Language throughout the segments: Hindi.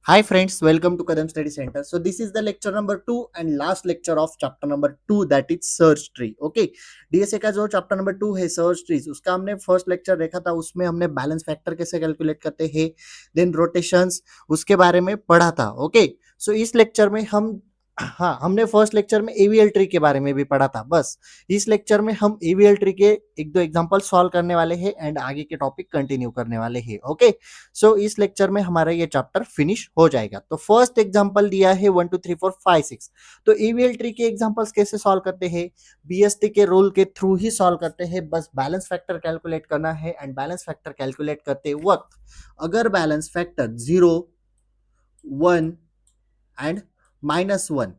Hi friends, welcome to Kadam Study Center. So this is the lecture number 2 and last lecture of chapter number 2, that is search tree. Okay, DSA का जो चैप्टर नंबर 2 है सर्च ट्रीज, उसका हमने फर्स्ट लेक्चर देखा था. उसमें हमने बैलेंस फैक्टर कैसे कैलकुलेट करते हैं, देन रोटेशंस, उसके बारे में पढ़ा था. ओके, सो इस लेक्चर में हमने फर्स्ट लेक्चर में एवीएल ट्री के बारे में भी पढ़ा था. बस इस लेक्चर में हम एवीएल ट्री के एक दो एग्जांपल सॉल्व करने वाले हैं एंड आगे के टॉपिक कंटिन्यू करने वाले हैं. ओके, सो इस लेक्चर में हमारा ये चैप्टर फिनिश हो जाएगा. तो फर्स्ट एग्जांपल दिया है 1 2 3 4 5 6. तो ईवीएल ट्री के एग्जांपल्स कैसे सॉल्व करते हैं, बीएसटी के रूल के थ्रू ही सॉल्व करते हैं. बस बैलेंस फैक्टर कैलकुलेट करना है एंड बैलेंस फैक्टर कैलकुलेट करते वक्त अगर बैलेंस फैक्टर 0, 1 एंड -1,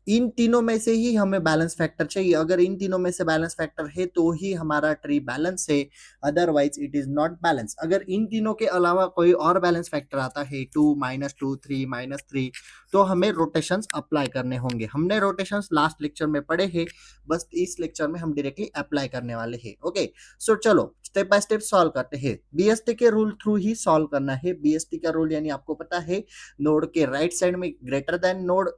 इन तीनों में से ही हमें बैलेंस फैक्टर चाहिए. अगर इन तीनों में से बैलेंस फैक्टर है तो ही हमारा ट्री बैलेंस है, otherwise it is not balance. अगर इन तीनों के अलावा कोई और बैलेंस फैक्टर आता है 2 -2 3 -3, तो हमें रोटेशंस अप्लाई करने होंगे. हमने रोटेशंस लास्ट लेक्चर में पढ़े हैं, बस इस लेक्चर में हम डायरेक्टली अप्लाई करने वाले हैं. ओके, सो चलो स्टेप बाय स्टेप सॉल्व करते हैं. बीएसटी के रूल थ्रू ही सॉल्व करना है. बीएसटी का रूल यानी आपको पता है, नोड के राइट साइड में ग्रेटर देन नोड,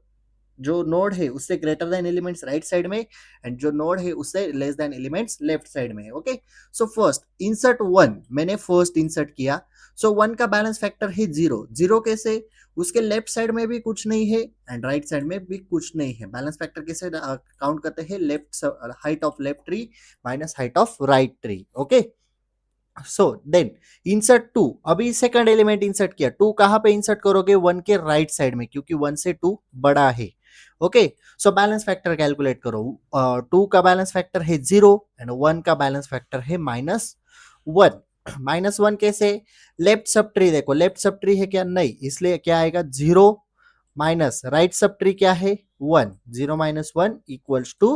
जो नोड है उससे greater than elements right side में, एंड जो नोड है उससे less than elements left side में. ओके, सो फर्स्ट इंसर्ट 1, मैंने फर्स्ट इंसर्ट किया. सो 1 का बैलेंस फैक्टर है 0. 0 कैसे, उसके लेफ्ट साइड में भी कुछ नहीं है एंड राइट साइड में भी कुछ नहीं है. बैलेंस फैक्टर कैसे काउंट करते हैं, left height of left tree minus height of right tree. Okay, so then insert 2, अभी सेकंड एलिमेंट इंसर्ट किया. 2 कहां पे इंसर्ट करोगे, 1 के राइट साइड में, क्योंकि 1 से 2 बड़ा है. Okay, so balance factor calculate करो. 2 का बैलेंस फैक्टर है 0 एंड 1 का बैलेंस फैक्टर है -1. -1 कैसे, लेफ्ट सब ट्री देखो, लेफ्ट सब ट्री है क्या, नहीं, इसलिए क्या आएगा 0 माइनस राइट सब ट्री क्या है 1. 0 - 1 इक्वल्स टू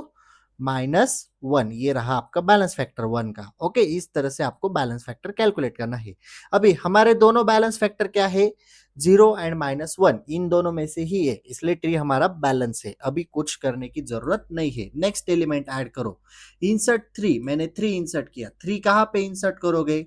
-1. ये रहा आपका बैलेंस फैक्टर 1 का. ओके, इस तरह से आपको बैलेंस फैक्टर कैलकुलेट करना है. अभी हमारे दोनों बैलेंस फैक्टर क्या है, 0 एंड -1, इन दोनों में से ही है, इसलिए ट्री हमारा बैलेंस है. अभी कुछ करने की जरूरत नहीं है. नेक्स्ट एलिमेंट ऐड करो. इंसर्ट 3, मैंने 3 इंसर्ट किया. 3 कहां पे इंसर्ट करोगे,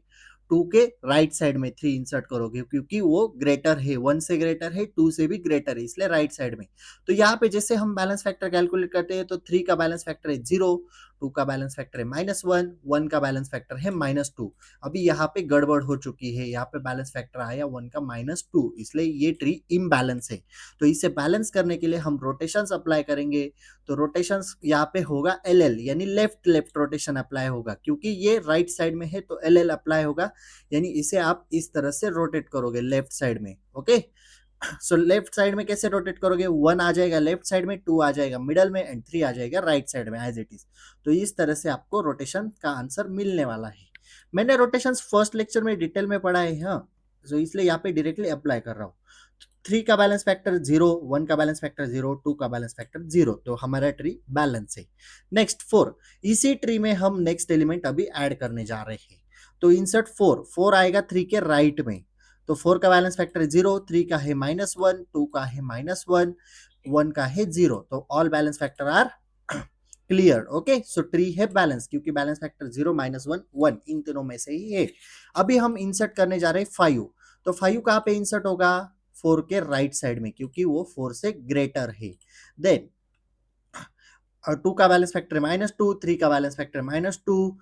2 के राइट साइड में 3 इंसर्ट करोगे, क्योंकि वो ग्रेटर है, 1 से ग्रेटर है, 2 से भी ग्रेटर है, इसलिए राइट साइड में. तो यहाँ पे जैसे हम बैलेंस फैक्टर कैलकुलेट करते हैं, तो 3 का बैलेंस फैक्टर है 0, 2 का बैलेंस फैक्टर है -1, 1 का बैलेंस फैक्टर है -2. अभी यहाँ पे गड़बड़ हो चुकी है, यहाँ पे बैलेंस फैक्टर आया 1 का -2, इसलिए ये ट्री इम्बैलेंस है. तो इसे बैलेंस करने के लिए हम रोटेशंस अप्लाई करेंगे. तो रोटेशंस यहाँ पे होगा LL, यानी लेफ्ट लेफ्ट रोटेशन अप्लाई होगा, क्योंकि ये राइट साइड में है तो LL अप्लाई होगा, यानी इसे आप इस तरह से रोटेट करोगे लेफ्ट साइड में. ओके, सो लेफ्ट साइड में कैसे रोटेट करोगे, 1 आ जाएगा लेफ्ट साइड में, 2 आ जाएगा मिडल में एंड 3 आ जाएगा राइट साइड में एज इट इज. तो इस तरह से आपको रोटेशन का आंसर मिलने वाला है. मैंने रोटेशंस फर्स्ट लेक्चर में डिटेल में पढ़ा है. हाँ, सो इसलिए यहाँ पे डायरेक्टली अप्लाई कर रहा हूँ. 3 का बैलेंस फैक्टर 0, 1 का बैलेंस फैक्टर 0, 2 का बैलेंस फैक्टर 0, तो हमारा ट्री बैलेंस है. नेक्स्ट 4, इसी ट्री में हम नेक्स्ट एलिमेंट अभी ऐड करने जा रहे हैं. तो इंसर्ट 4, 4 आएगा 3 के राइट में. तो 4 का बैलेंस फैक्टर है 0, 3 का है -1, 2 का है -1, 1 का है 0. तो all balance factor are clear. Okay, so tree है बैलेंस, क्योंकि बैलेंस फैक्टर 0 -1 1 इन तीनों में से ही है. अभी हम इंसर्ट करने जा रहे हैं 5. तो 5 कहाँ पे इंसर्ट होगा, 4 के राइट साइड में, क्योंकि वो 4 से ग्रेटर है. देन 2 का बैलेंस फैक्टर है -2, 3 का बैलेंस फैक्टर है -2,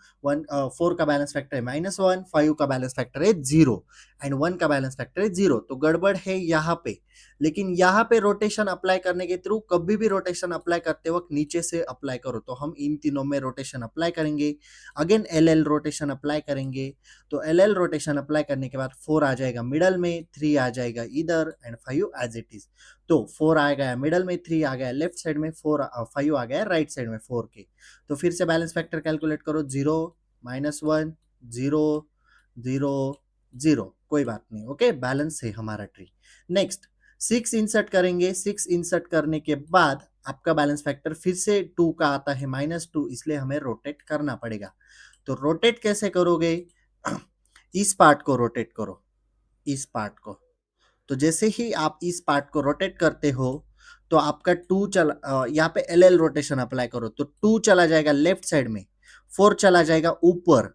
4 का बैलेंस फैक्टर है -1, 5 का बैलेंस फैक्टर है 0 एंड 1 का बैलेंस फैक्टर है 0. तो गड़बड़ है यहाँ पे, लेकिन यहाँ पे रोटेशन अप्लाई करने के थ्रू, कभी भी रोटेशन अप्लाई करते वक्त नीचे से अप्लाई करो. तो हम इन तीनों में रोटेशन अप्लाई करेंगे. अगेन LL रोटेशन अप्लाई करेंगे. तो LL रोटेशन अप्लाई करने के बाद 4 आ जाएगा मिडल में, 3 आ जाएगा इधर एंड 5 एज इट इज. तो 4 आ गया मिडल में, 3 आ गया लेफ्ट साइड में, 5 आ गया राइट साइड में 4 के. तो फिर से बैलेंस फैक्टर कैलकुलेट करो. 0 -1 0 0 0, कोई बात नहीं. ओके, बैलेंस है हमारा ट्री. नेक्स्ट 6 इंसर्ट करेंगे. 6 इंसर्ट करने के बाद आपका बैलेंस फैक्टर फिर से 2 का आता है -2, इसलिए हमें रोटेट करना पड़ेगा. तो रोटेट कैसे करोगे, इस पार्ट को रोटेट करो, इस पार्ट को. तो जैसे ही आप इस पार्ट को रोटेट करते हो, तो आपका 2 यहाँ पे LL रोटेशन अप्लाई करो, तो 2 चला जाएगा लेफ्ट साइड में, 4 चला जाएगा ऊपर.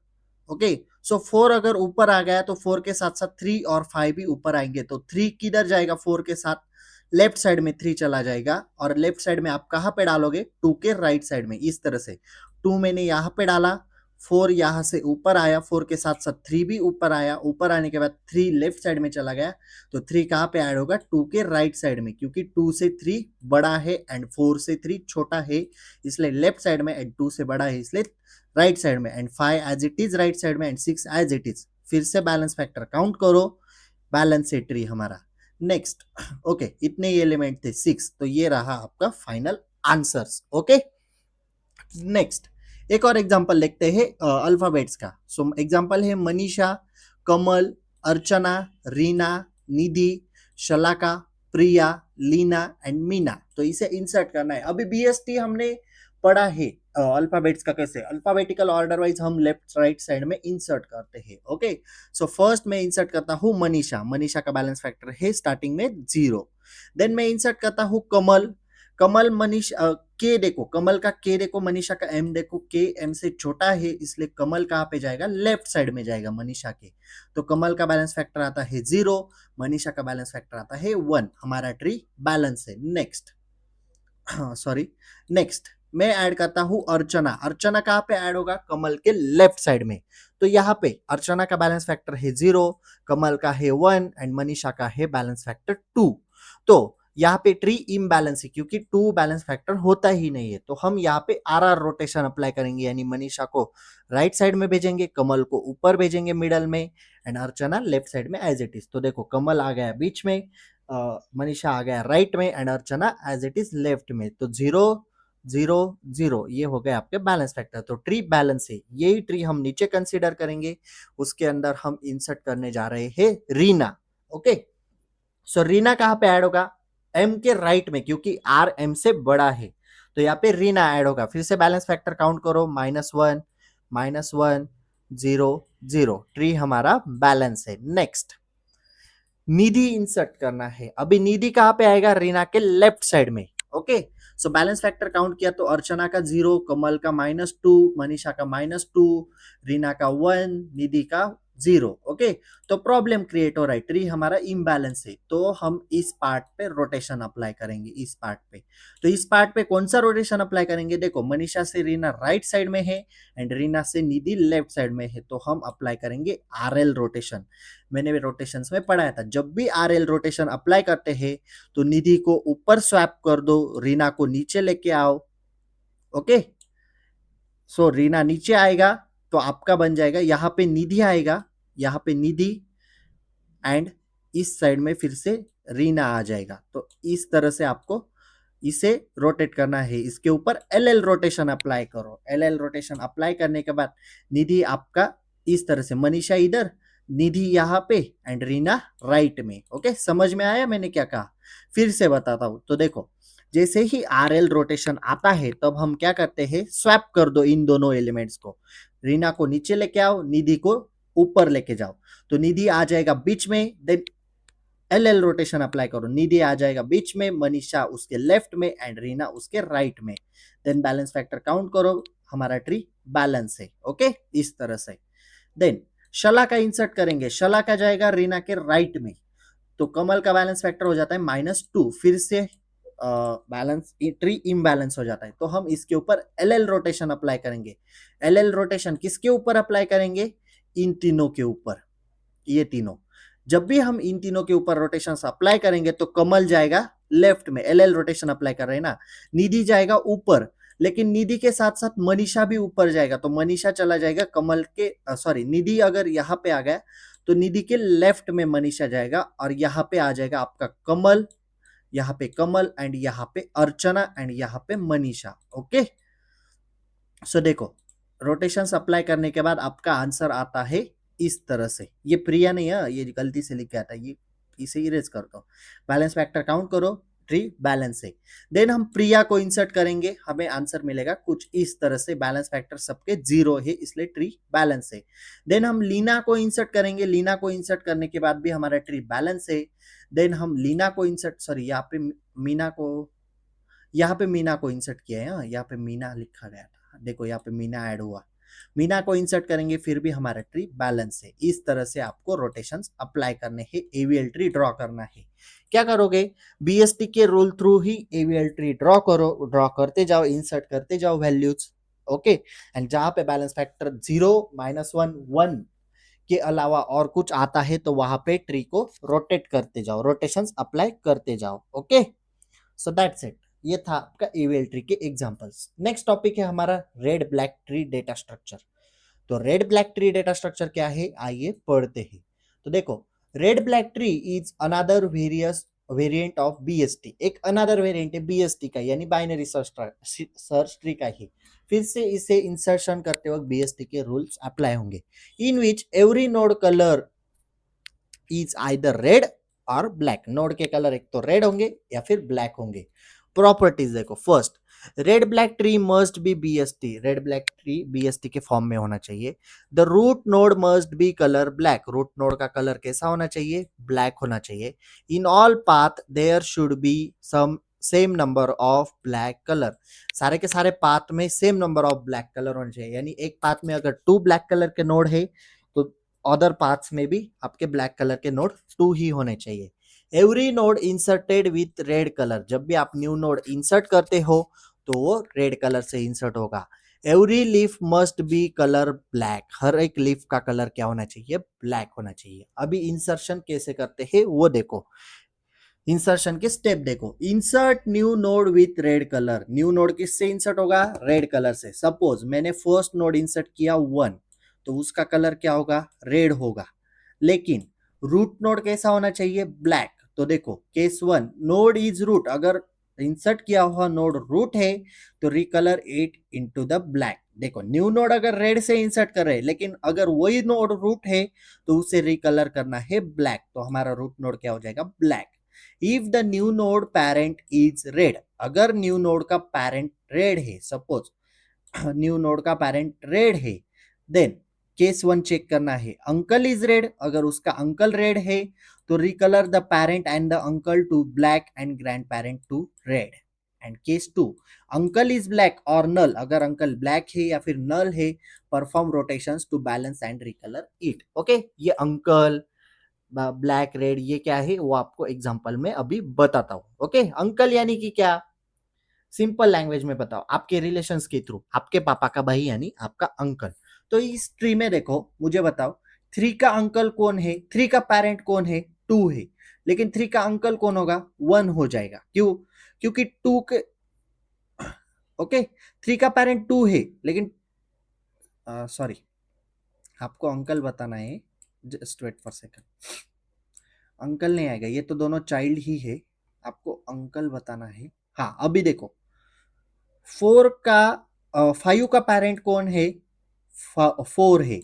ओके, सो 4 अगर ऊपर आ गया तो 4 के साथ साथ 3 और 5 भी ऊपर आएंगे, तो 3 किधर जाएगा, 4 के साथ लेफ्ट साइड में 3 चला जाएगा, और लेफ्ट साइड में आप कहां पे डालोगे, 2 के राइट साइड में, इस तरह से 2 मैंने यहां पे डाला, 4 यहां से ऊपर आया, 4 के साथ साथ 3 भी ऊपर आया, ऊपर आने के बाद 3 लेफ्ट साइड में चला गया, तो 3 कहां पे ऐड होगा, 2 के राइट साइड में, क्योंकि 2 से 3 बड़ा है एंड 4 से 3 छोटा है, इसलिए लेफ्ट साइड में, एंड 2 से बड़ा है इसलिए राइट साइड में, and 5 as it is right side में, एंड 6 एज इट इज। फिर से बैलेंस फैक्टर काउंट करो, बैलेंस है ट्री हमारा। नेक्स्ट, ओके, इतने ही एलिमेंट थे 6, तो ये रहा आपका फाइनल आंसर्स। ओके, नेक्स्ट एक और एग्जांपल देखते हैं अल्फाबेट्स का। सो एग्जांपल है मनीषा, कमल, अर्चना, रीना, निधि, शलाका, प्रिया, लीना एंड मीना। तो इसे इंसर्ट करना है। अभी बीएसटी हमने पढ़ा है अल्फाबेट्स का, कैसे अल्फाबेटिकल ऑर्डर वाइज हम लेफ्ट राइट साइड में इंसर्ट करते हैं। ओके, सो फर्स्ट मैं इंसर्ट करता हूँ मनीषा, मनीषा का बैलेंस फैक्टर है स्टार्टिंग में 0। देन मैं इंसर्ट करता हूँ कमल, कमल मनीष के देखो, कमल का के देखो, मनीषा का एम देखो, के एम से छोटा है इसलिए कमल कहाँ पे जाएगा, लेफ्ट साइड में जाएगा मनीषा के, तो कमल का बैलेंस फैक्टर आता है 0, मनीषा का बैलेंस फैक्टर आता है 1, हमारा ट्री बैलेंस है। नेक्स्ट, सॉरी, नेक्स्ट मैं ऐड करता हूं अर्चना, अर्चना कहाँ पे ऐड होगा, कमल के लेफ्ट साइड में, तो यहाँ पे अर्चना का बैलेंस फैक्टर है 0, कमल का है 1 एंड मनीषा का है बैलेंस फैक्टर 2। तो यहाँ पे ट्री इम्बैलेंस है क्योंकि 2 बैलेंस फैक्टर होता ही नहीं है, तो हम यहाँ पे आर रोटेशन अप्लाई करेंगे, यानी मनीषा को राइट साइड में भेजेंगे, कमल को ऊपर भेजेंगे मिडल में, एंड अर्चना लेफ्ट साइड में एज इट इज। तो देखो कमल आ गया बीच में, मनीषा आ गया राइट में, and Archana as it is left में, तो 0 0 0 ये हो गए आपके बैलेंस फैक्टर। तो ट्री बैलेंस है, यही ट्री हम नीचे कंसीडर करेंगे, उसके अंदर हम इंसर्ट करने जा रहे हैं रीना। ओके, सो रीना कहाँ पे ऐड होगा, एम के राइट में, क्योंकि आर एम से बड़ा है, तो यहाँ पे रीना ऐड होगा। फिर से बैलेंस फैक्टर काउंट करो, -1 -1 0 0, ट्री हमारा बैलेंस है। नेक्स्ट, निधि इंसर्ट करना है। अभी निधि कहाँ पे आएगा, रीना के लेफ्ट साइड में। Okay, so balance factor count किया तो अर्चना का 0, कमल का -2, मनीषा का -2, रीना का 1, निधि का 0। ओके, तो प्रॉब्लम क्रिएट हो रहा है, ट्री हमारा इम्बैलेंस है, तो हम इस पार्ट पे रोटेशन अप्लाई करेंगे, इस पार्ट पे। तो इस पार्ट पे कौन सा रोटेशन अप्लाई करेंगे, देखो मनीषा से रीना राइट साइड में है एंड रीना से निधि लेफ्ट साइड में है, तो हम अप्लाई करेंगे आरएल रोटेशन। मैंने भी रोटेशंस में पढ़ाया था, जब भी आरएल रोटेशन अप्लाई करते हैं तो निधि को ऊपर स्वैप कर दो, रीना को नीचे लेके आओ। ओके, सो रीना नीचे आएगा तो आपका बन जाएगा, यहाँ पे निधि आएगा, यहाँ पे निधि, एंड इस साइड में फिर से रीना आ जाएगा। तो इस तरह से आपको इसे रोटेट करना है, इसके ऊपर एल एल रोटेशन अप्लाई करो। एल एल रोटेशन अप्लाई करने के बाद निधि आपका इस तरह से, मनीषा इधर, निधि यहाँ पे एंड रीना राइट में। ओके, समझ में आया मैंने क्या कहा, फिर से बताता हूं। तो देखो जैसे ही आर एल रोटेशन आता है तब हम क्या करते हैं, स्वैप कर दो इन दोनों एलिमेंट्स को, रीना को नीचे लेके आओ, निधि को ऊपर लेके जाओ, तो निधि आ जाएगा बीच में। Then L L rotation apply करो, निधि आ जाएगा बीच में, मनीषा उसके लेफ्ट में एंड रीना उसके राइट में। देन बैलेंस फैक्टर काउंट करो, हमारा ट्री बैलेंस है। ओके, इस तरह से। देन शला का इंसर्ट करेंगे, शला का जाएगा रीना के राइट में, तो कमल का बैलेंस फैक्टर हो जाता है -2, फिर से बैलेंस ट्री इम्बैलेंस हो जाता है, तो हम इसके ऊपर एल एल रोटेशन अप्लाई करेंगे। एल एल रोटेशन किसके ऊपर अप्लाई करेंगे, इन तीनों के ऊपर, ये तीनों। जब भी हम इन तीनों के ऊपर रोटेशन अप्लाई करेंगे तो कमल जाएगा लेफ्ट में, एल एल रोटेशन अप्लाई कर रहे हैं ना, निधि जाएगा ऊपर, लेकिन निधि के साथ साथ मनीषा भी ऊपर जाएगा, तो मनीषा चला जाएगा कमल के, सॉरी, निधि अगर यहाँ पे आ गया तो निधि के लेफ्ट में मनीषा जाएगा, और यहाँ पे आ जाएगा आपका कमल, यहाँ पे कमल एंड यहाँ पे अर्चना एंड यहाँ पे मनीषा। ओके, सो देखो रोटेशंस अप्लाई करने के बाद आपका आंसर आता है इस तरह से। ये प्रिया नहीं है, ये गलती से लिख के आता है, ये इसे इरेज कर दो। बैलेंस फैक्टर काउंट करो, ट्री बैलेंस है। देन हम प्रिया को इंसर्ट करेंगे, हमें आंसर मिलेगा कुछ इस तरह से, बैलेंस फैक्टर सबके 0 है इसलिए ट्री बैलेंस है। देन हम लीना को इंसर्ट करेंगे, लीना को इंसर्ट करने के बाद भी हमारा ट्री बैलेंस है। देन हम लीना को इंसर्ट, सॉरी यहाँ पे मीना को, यहाँ पे मीना को इंसर्ट किया है, यहाँ पे मीना लिखा गया था, देखो यहाँ पे मीना ऐड हुआ, मीना को इंसर्ट करेंगे फिर भी हमारा ट्री बैलेंस है। इस तरह से आपको रोटेशंस अप्लाई करने हैं, एवीएल ट्री ड्रॉ करना है। क्या करोगे, बीएसटी के रूल थ्रू ही एवीएल ट्री ड्रॉ करो, ड्रॉ करते जाओ, इंसर्ट करते जाओ वैल्यूज। ओके, एंड जहां पे बैलेंस फैक्टर 0, -1, 1 के अलावा और कुछ आता है तो वहां पे ट्री को रोटेट करते जाओ, रोटेशंस अप्लाई करते जाओ। Okay, so that's it. ये था आपका एवीएल ट्री के एग्जांपल्स। नेक्स्ट टॉपिक है हमारा red black tree data structure. तो red black tree data structure क्या है, आइए पढ़ते हैं। तो देखो, red black tree is another variant of BST. एक अनदर वेरिएंट है बीएसटी का, यानी बाइनरी सर्च ट्री का ही। फिर से इसे इंसर्शन करते वक्त बीएसटी के रूल्स अप्लाई होंगे, in which every node colour is either red और ब्लैक। नोड के कलर एक तो रेड होंगे या फिर ब्लैक होंगे। प्रॉपर्टीज देखो, first, red black tree must be BST. Red black tree BST के फॉर्म में होना चाहिए। The root node must be colour black. Root node का कलर कैसा होना चाहिए, ब्लैक होना चाहिए। In all path there should be some same number of black colour. सारे के सारे पाथ में same number of black colour होना चाहिए, यानी एक पाथ में अगर 2 ब्लैक कलर के नोड है तो अदर पाथ्स में भी आपके ब्लैक कलर के नोड 2 ही होने चाहिए। Every node inserted with red colour. जब भी आप न्यू नोड इंसर्ट करते हो तो वो रेड कलर से इंसर्ट होगा। Every leaf must be colour black. हर एक लीफ का कलर क्या होना चाहिए, ब्लैक होना चाहिए। अभी इंसर्शन कैसे करते हैं वो देखो, इंसर्शन के स्टेप देखो। Insert new node with red colour. New node किससे इंसर्ट होगा, रेड कलर से। सपोज मैंने फर्स्ट नोड इंसर्ट किया 1, तो उसका कलर क्या होगा, रेड होगा। लेकिन रूट नोड कैसा होना चाहिए, ब्लैक। तो देखो, केस 1, नोड इज रूट। अगर इंसर्ट किया हुआ नोड रूट है तो रिकलर इट इनटू द ब्लैक। देखो, न्यू नोड अगर रेड से इंसर्ट कर रहे हैं, लेकिन अगर वही नोड रूट है तो उसे रिकलर करना है ब्लैक, तो हमारा रूट नोड क्या हो जाएगा, black. If the new node parent is red. अगर न्यू नोड का पैरेंट रेड है, सपोज न्यू नोड का पैरेंट रेड है, देन केस 1 चेक करना है, अंकल इज रेड। अगर उसका अंकल रेड है तो recolour the parent and the uncle to black and grand parent to red. And case 2, uncle is black और नल। अगर अंकल ब्लैक है या फिर नल है, perform rotations to balance and recolour it. Okay, ये अंकल, ब्लैक, रेड, ये क्या है वो आपको एग्जांपल में अभी बताता हूँ। ओके, अंकल यानी कि क्या, सिंपल लैंग्वेज में बताओ, आपके रिलेशंस के थ्रू आपके पापा का भाई यानी आपका अंकल। तो इस ट्री में देखो, मुझे बताओ 3 का अंकल कौन है, 3 का पेरेंट कौन है, 2 है। लेकिन 3 का अंकल कौन होगा, 1 हो जाएगा। क्यों, क्योंकि 2 के ओके 3 का पेरेंट 2 है, लेकिन सॉरी, आपको अंकल बताना है, just wait for second. Uncle नहीं आएगा, ये तो दोनों चाइल्ड ही है, आपको अंकल बताना है। हाँ, अभी देखो, 5 का पेरेंट कौन है, 4 है।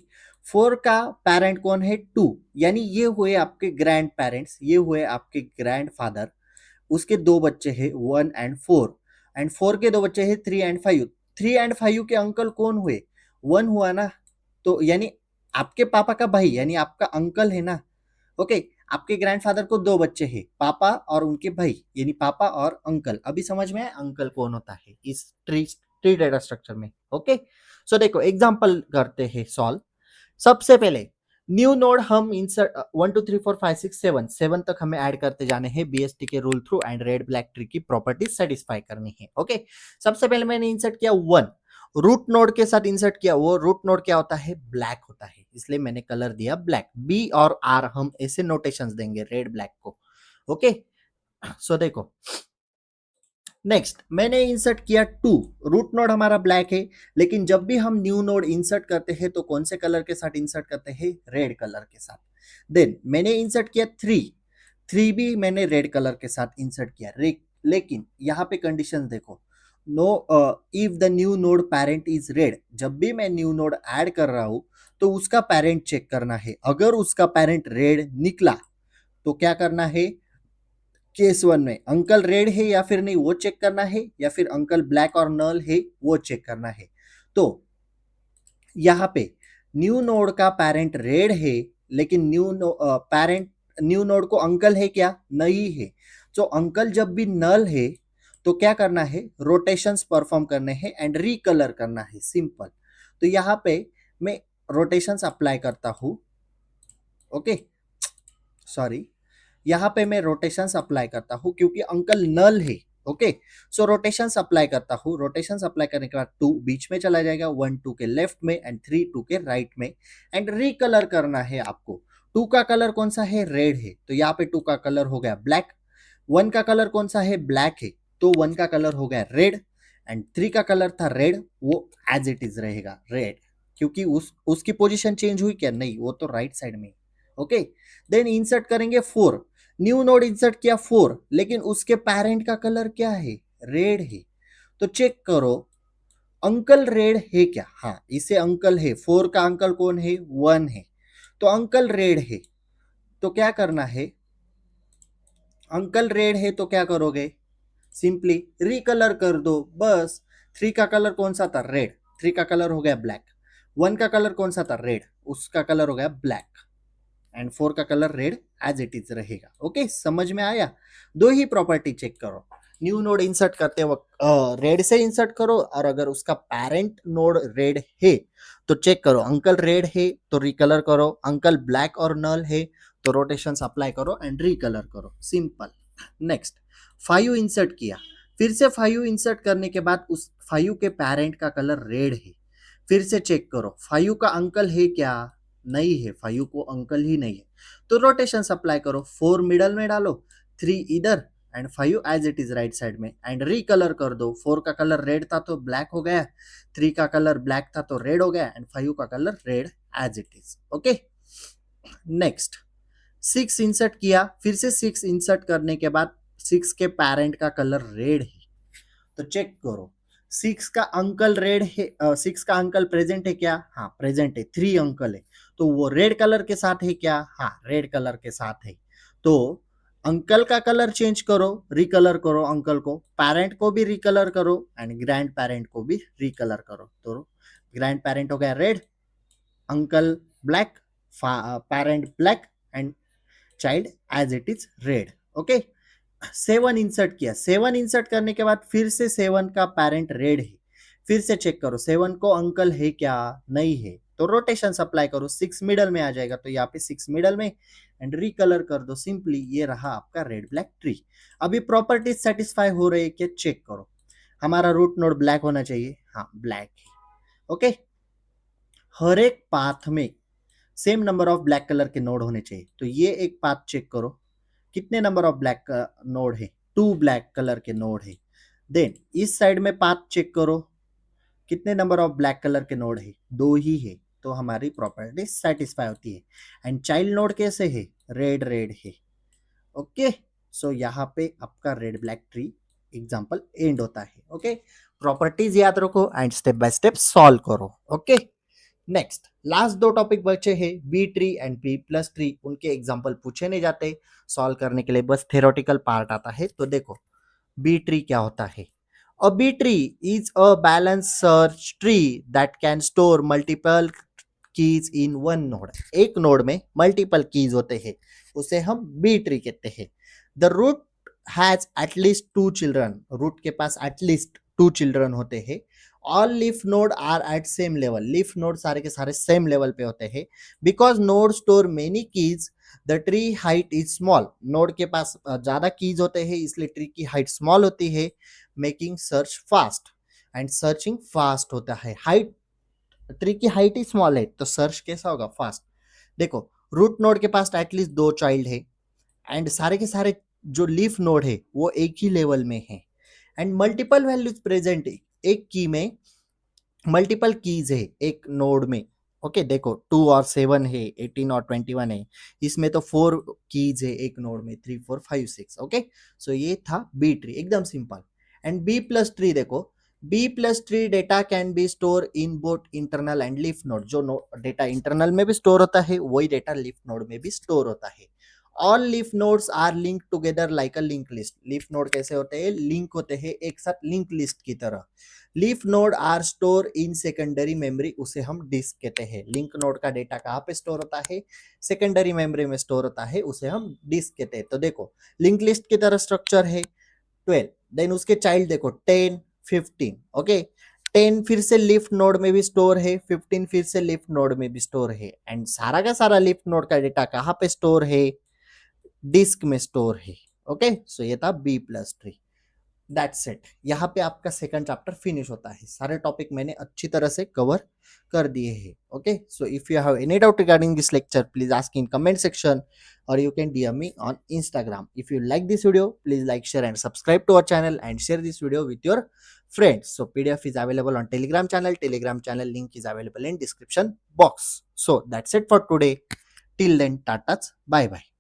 4 का पेरेंट कौन है, 2, यानी ये हुए आपके ग्रैंड पेरेंट्स, ये हुए आपके ग्रैंड फादर। उसके 2 बच्चे हैं, 1 एंड 4, एंड 4 के 2 बच्चे हैं, 3 एंड 5। 3 एंड 5 के अंकल कौन हुए, 1 हुआ ना। तो यानी आपके पापा का भाई यानी आपका अंकल है ना। ओके, आपके ग्रैंडफादर को 2 बच्चे हैं, पापा और उनके भाई, यानी पापा और अंकल। अभी समझ में आया अंकल कौन होता है इस ट्री डेटा स्ट्रक्चर में। ओके, सो देखो एग्जांपल करते हैं सॉल्व। सबसे पहले न्यू नोड हम इंसर्ट 1 2 3 4 5 6 7 7 तक हमें ऐड करते जाने हैं बीएसटी के rule through and red black tree की प्रॉपर्टीज सेटिस्फाई करनी है। ओके, सबसे पहले मैंने इंसर्ट किया 1, रूट नोड के साथ इंसर्ट किया। वो रूट नोड क्या होता है, ब्लैक होता है, इसलिए मैंने कलर दिया ब्लैक। बी और आर हम ऐसे नोटेशंस देंगे रेड ब्लैक को। ओके, सो देखो, नेक्स्ट मैंने इंसर्ट किया 2, रूट नोड हमारा ब्लैक है, लेकिन जब भी हम न्यू नोड इंसर्ट करते हैं तो कौन से कलर के साथ इंसर्ट करते हैं, रेड कलर के साथ। देन मैंने इंसर्ट किया 3 भी मैंने रेड कलर के साथ इंसर्ट किया। लेकिन यहाँ पे कंडीशन देखो, know if the new node parent is red. जब भी मैं न्यू नोड ऐड कर रहा हूं तो उसका पैरेंट चेक करना है। अगर उसका पैरेंट रेड निकला तो क्या करना है, केस 1 में अंकल रेड है या फिर नहीं वो चेक करना है, या फिर अंकल ब्लैक और नल है वो चेक करना है। तो यहाँ पे न्यू नोड का पैरेंट रेड है, लेकिन न्यू नोड को अंकल है क्या, नहीं है। तो अंकल जब भी नल है तो क्या करना है, रोटेशंस परफॉर्म करने हैं एंड रिकलर करना है, सिंपल। तो यहाँ पे मैं रोटेशंस अप्लाई करता हूँ, ओके सॉरी, यहाँ पे मैं रोटेशंस अप्लाई करता हूँ क्योंकि अंकल नल है, ओके। सो रोटेशंस अप्लाई करता हूँ, रोटेशंस अप्लाई करने के बाद 2 बीच में चला जाएगा, 1 2 के लेफ्ट में एंड 3 2 के राइट में, एंड रिकलर करना है आपको। 2 का कलर कौन सा है, रेड है, तो यहाँ पे 2 का कलर हो गया ब्लैक। 1 का कलर कौन सा है, ब्लैक है, तो 1 का कलर हो गया रेड, एंड 3 का कलर था रेड, वो एज इट इज रहेगा रेड, क्योंकि उसकी पोजीशन चेंज हुई क्या, नहीं, वो तो राइट साइड में, ओके। देन इंसर्ट करेंगे 4, न्यू नोड इंसर्ट किया 4, लेकिन उसके पेरेंट का कलर क्या है, रेड है, तो चेक करो अंकल रेड है क्या, हाँ इसे अंकल है, 4 का अंकल कौन है, 1 है, तो अंकल रेड है, तो क्या करना है, अंकल रेड है तो क्या करोगे, सिंपली रिकलर कर दो बस। 3 का कलर कौन सा था, रेड, 3 का कलर हो गया ब्लैक। 1 का कलर कौन सा था, रेड, उसका कलर हो गया ब्लैक, एंड 4 का colour red as it is रहेगा, ओके समझ में आया। दो ही प्रॉपर्टी चेक करो, न्यू नोड इंसर्ट करते वक्त रेड से इंसर्ट करो, और अगर उसका पेरेंट नोड रेड है तो चेक करो अंकल रेड है तो रिकलर करो, अंकल ब्लैक और नल है तो रोटेशंस अप्लाई करो एंड रिकलर करो, सिंपल। नेक्स्ट 5 इंसर्ट किया, फिर से 5 इंसर्ट करने के बाद उस 5 के पेरेंट का कलर रेड है, फिर से चेक करो 5 का अंकल है क्या, नहीं है, 5 को अंकल ही नहीं है, तो रोटेशन अप्लाई करो, 4 मिडल में डालो, 3 इधर and 5 as it is right side में, एंड रिकलर कर दो। 4 का कलर रेड था तो ब्लैक हो गया, 3 का कलर ब्लैक था तो रेड हो गया, एंड 5 का colour red as it is, okay. Next 6 insert किया, फिर से 6 इंसर्ट करने के बाद 6 के पेरेंट का कलर रेड है, तो चेक करो 6 का अंकल रेड है, 6 का अंकल प्रेजेंट है क्या, हाँ प्रेजेंट है, 3 अंकल है, तो वो रेड कलर के साथ है क्या, हाँ रेड कलर के साथ है, तो अंकल का कलर चेंज करो, रिकलर करो अंकल को, पेरेंट को भी रिकलर करो एंड ग्रैंड पेरेंट को भी रिकलर करो, तो ग्रैंड पेरेंट हो गया red, uncle black, parent black and child as it is red, okay. 7 insert किया, 7 इंसर्ट करने के बाद फिर से 7 का पेरेंट रेड है, फिर से चेक करो 7 को अंकल है क्या, नहीं है, तो रोटेशन अप्लाई करो, 6 मिडल में आ जाएगा, तो यहाँ पे 6 मिडल में एंड रिकलर कर दो, सिंपली ये रहा आपका रेड ब्लैक ट्री। अभी प्रॉपर्टीज सेटिस्फाई हो रही है क्या, चेक करो, हमारा रूट नोड ब्लैक होना चाहिए, हाँ ब्लैक है, ओके। हर एक पाथ में same number of black colour के नोड होने चाहिए, तो ये एक पाथ चेक करो, कितने नंबर ऑफ ब्लैक नोड है, 2 ब्लैक कलर के नोड है। देन इस साइड में पाथ चेक करो, कितने नंबर ऑफ ब्लैक कलर के नोड है, 2 ही है, तो हमारी प्रॉपर्टी सेटिस्फाई होती है। एंड चाइल्ड नोड कैसे है, रेड रेड है, ओके। सो यहाँ पे आपका red black tree example end होता है, ओके। प्रॉपर्टीज याद रखो and step by step solve करो, ओके। नेक्स्ट लास्ट 2 टॉपिक बचे हैं, B tree and B plus tree, उनके एग्जांपल पूछे नहीं जाते, सॉल्व करने के लिए बस थ्योरेटिकल पार्ट आता है। तो देखो बी ट्री क्या होता है, a B tree is a balance search tree that can store multiple keys in one node, एक नोड में मल्टीपल कीज होते हैं, उसे हम बी ट्री कहते हैं। The root has at least 2 children, root के पास एटलीस्ट 2 चिल्ड्रन होते हैं। All leaf node are at same level, leaf node सारे के सारे सेम लेवल पे होते हैं। Because node store many keys the tree height is small, node के पास ज्यादा कीज होते हैं इसलिए ट्री की हाइट स्मॉल होती है, making search fast, and searching fast होता है। हाइट, ट्री की हाइट ही स्मॉल है तो सर्च कैसा होगा, फास्ट। देखो रूट नोड के पास एटलीस्ट 2 चाइल्ड है, एंड सारे के सारे जो लीफ नोड है वो एक ही लेवल में है, एंड मल्टीपल वैल्यूज प्रेजेंट है, एक की में मल्टीपल कीज है एक नोड में, ओके। देखो 2 और 7 है, 18 और 21 है, इसमें तो 4 कीज है एक नोड में, 3 4 5 6, ओके। सो ये था बी ट्री, एकदम simple. And B plus tree देखो, B plus tree data can be store in both internal and leaf node, जो डेटा इंटरनल में भी स्टोर होता है वही डेटा लीफ नोड में भी स्टोर होता है। All leaf nodes are link together like a link list, leaf node कैसे होते हैं, लिंक होते हैं एक साथ लिंक लिस्ट की तरह। Leaf node are store in secondary memory, उसे हम डिस्क कहते हैं। लिंक नोड का डेटा कहाँ पे स्टोर होता है, सेकेंडरी मेमोरी में स्टोर होता है, उसे हम डिस्क कहते हैं। तो देखो लिंक लिस्ट की तरह स्ट्रक्चर है 12, देन उसके चाइल्ड देखो 10 15, ओके। 10 फिर से लिफ्ट नोड में भी स्टोर है, 15 फिर से लिफ्ट नोड में भी स्टोर है, एंड सारा का सारा लिफ्ट नोड का डेटा कहाँ पे स्टोर है, डिस्क में स्टोर है। ओके, सो ये था B plus tree. That's it, यहाँ पे आपका सेकंड चैप्टर फिनिश होता है। सारे टॉपिक मैंने अच्छी तरह से कवर कर दिए हैं। Okay, so if you have any doubt regarding this lecture, please ask in comment section or you can DM me on Instagram. If you like this video, please like, share and subscribe to our channel and share this video with your friends. So PDF is available on Telegram channel. Telegram channel link is available in description box. So that's it for today. Till then, tatas, bye bye.